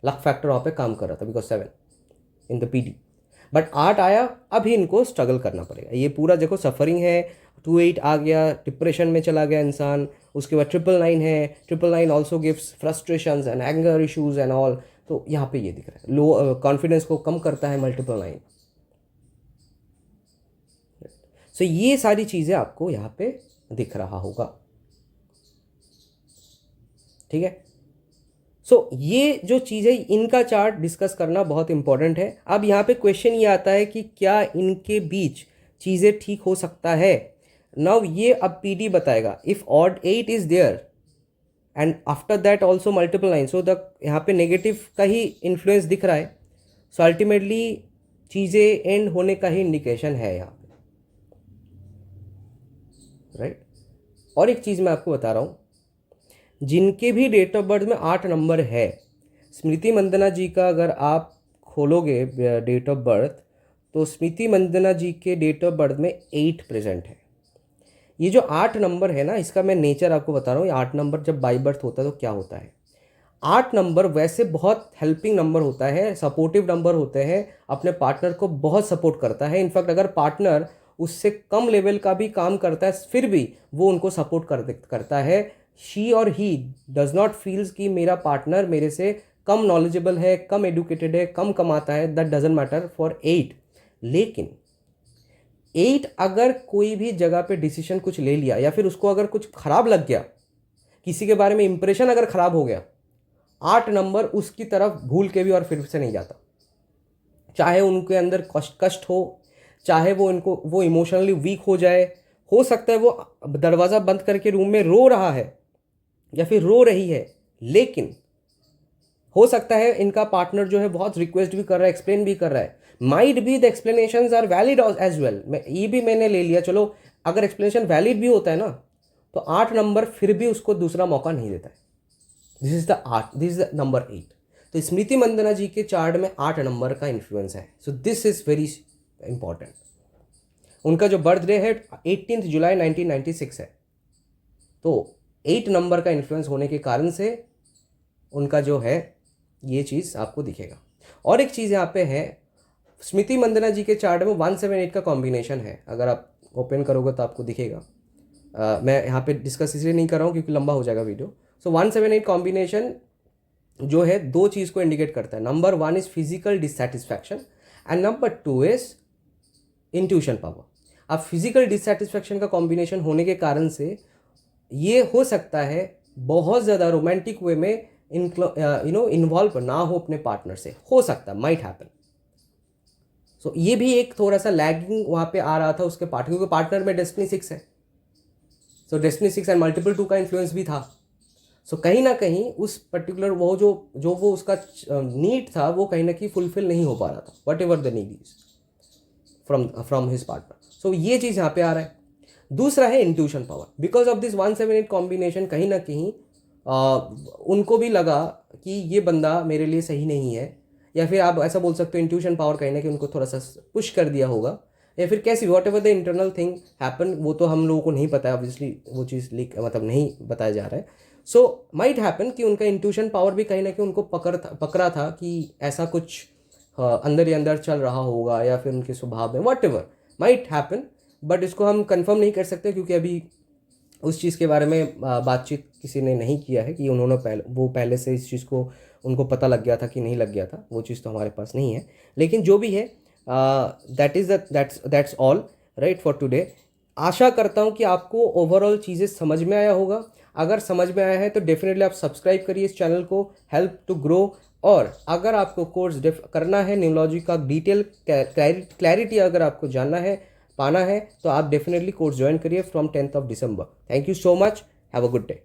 S1: लक फैक्टर वहाँ पे काम कर रहा था, because 7 in the PD. But 8 आया, अभी इनको स्ट्रगल करना पड़ेगा। ये पूरा देखो सफरिंग है, 28 आ गया, डिप्रेशन में चला गया इंसान, उसके बाद 999 है, 999 also gives frustrations and anger issues and all. तो यहाँ पे ये दिख रहा है, लो कॉन्फिडेंस को कम करता है 999। सो ये सारी चीज़ें आपको यहाँ पे दिख रहा होगा, ठीक है। सो ये जो चीज़ है, इनका चार्ट डिस्कस करना बहुत इंपॉर्टेंट है। अब यहाँ पे क्वेश्चन ये आता है कि क्या इनके बीच चीज़ें ठीक हो सकता है। नाउ ये अब पीडी बताएगा, if odd 8 is there and after that also multiple 9, so the यहाँ पे नेगेटिव का ही इन्फ्लुएंस दिख रहा है। सो अल्टीमेटली चीज़ें एंड होने का ही इंडिकेशन है यहाँ पे, राइट। और एक चीज़ मैं आपको बता रहा हूँ, जिनके भी डेट ऑफ बर्थ में 8 नंबर है, स्मृति मंदना जी का अगर आप खोलोगे डेट ऑफ बर्थ, तो स्मृति मंदना जी के डेट ऑफ बर्थ में 8 प्रेजेंट है। ये जो 8 नंबर है ना, इसका मैं नेचर आपको बता रहा हूँ। ये 8 नंबर जब बाई बर्थ होता है तो क्या होता है। 8 नंबर वैसे बहुत हेल्पिंग नंबर होता है, सपोर्टिव नंबर होते हैं, अपने पार्टनर को बहुत सपोर्ट करता है। इनफैक्ट अगर पार्टनर उससे कम लेवल का भी काम करता है फिर भी वो उनको सपोर्ट करता है। शी और ही डज नॉट फील्स कि मेरा पार्टनर मेरे से कम नॉलेजेबल है, कम एडुकेटेड है, कम कमाता है। That doesn't matter for 8। लेकिन 8 अगर कोई भी जगह पे डिसीजन कुछ ले लिया या फिर उसको अगर कुछ खराब लग गया, किसी के बारे में इंप्रेशन अगर खराब हो गया, 8 नंबर उसकी तरफ भूल के भी और फिर से नहीं जाता। चाहे उनके अंदर कष्ट हो, चाहे वो इमोशनली वीक हो जाए, हो सकता है वो दरवाज़ा बंद करके रूम में रो रहा है या फिर रो रही है, लेकिन हो सकता है इनका पार्टनर जो है बहुत रिक्वेस्ट भी कर रहा है, एक्सप्लेन भी कर रहा है। Might be the explanations are valid as well. ये भी मैंने ले लिया, चलो अगर एक्सप्लेनेशन वैलिड भी होता है ना, तो 8 नंबर फिर भी उसको दूसरा मौका नहीं देता है। This is the number 8। तो स्मृति मंदना जी के चार्ट में 8 नंबर का इन्फ्लुएंस है। So this is very important. उनका जो बर्थडे है 18 जुलाई 1996 है। तो 8 नंबर का इन्फ्लुएंस होने के कारण से उनका जो है ये चीज़ आपको दिखेगा। और एक चीज़ यहाँ पे है, स्मृति मंदना जी के चार्ट में 178 का कॉम्बिनेशन है। अगर आप ओपन करोगे तो आपको दिखेगा। मैं यहाँ पे डिस्कस इसलिए नहीं कर रहा हूँ क्योंकि लंबा हो जाएगा वीडियो। सो 178 कॉम्बिनेशन जो है दो चीज़ को इंडिकेट करता है। Number 1 is physical dissatisfaction and number 2 is intuition power. अब फिजिकल डिससेटिस्फैक्शन का कॉम्बिनेशन होने के कारण से ये हो सकता है बहुत ज़्यादा रोमांटिक वे में इन्वॉल्व ना हो अपने पार्टनर से, हो सकता है, माइट हैपन। सो ये भी एक थोड़ा सा लैगिंग वहाँ पे आ रहा था उसके पार्टनर, क्योंकि पार्टनर में डेस्टिनी 6 है। सो डेस्टिनी 6 एंड मल्टीपल 2 का इन्फ्लुएंस भी था। सो कहीं ना कहीं उस पर्टिकुलर वो वो उसका नीड था वो कहीं ना कहीं फुलफिल नहीं हो पा रहा था, whatever the need is from his partner. So ये चीज़ यहाँ पे आ रहा है। दूसरा है intuition power. Because of this 178 combination कहीं ना कहीं उनको भी लगा कि ये बंदा मेरे लिए सही नहीं है, या फिर आप ऐसा बोल सकते हो इंट्यूशन पावर कहीं ना कहीं उनको थोड़ा सा पुश कर दिया होगा, या फिर कैसी what ever the internal thing happen, वो तो हम लोगों को नहीं पता है ऑब्वियसली, वो चीज़ लीक मतलब नहीं बताया जा रहा है। सो माइट हैपन कि उनका इंट्यूशन पावर भी कहीं ना कहीं उनको पकड़ा था कि ऐसा कुछ अंदर ही अंदर चल रहा होगा, या फिर उनके स्वभाव में what ever might happen. But इसको हम कंफर्म नहीं कर सकते क्योंकि अभी उस चीज़ के बारे में बातचीत किसी ने नहीं किया है कि उन्होंने पहले से इस चीज़ को उनको पता लग गया था कि नहीं लग गया था, वो चीज़ तो हमारे पास नहीं है। लेकिन जो भी है that's all right for today. आशा करता हूँ कि आपको ओवरऑल चीज़ें समझ में आया होगा। अगर समझ में आया है तो डेफिनेटली आप सब्सक्राइब करिए इस चैनल को, हेल्प टू ग्रो। और अगर आपको कोर्स करना है न्यूमरोलॉजी का डिटेल क्लैरिटी अगर आपको जानना है, पाना है, तो आप डेफिनेटली कोर्स ज्वाइन करिए from 10th of December। Thank you so much, have a good day.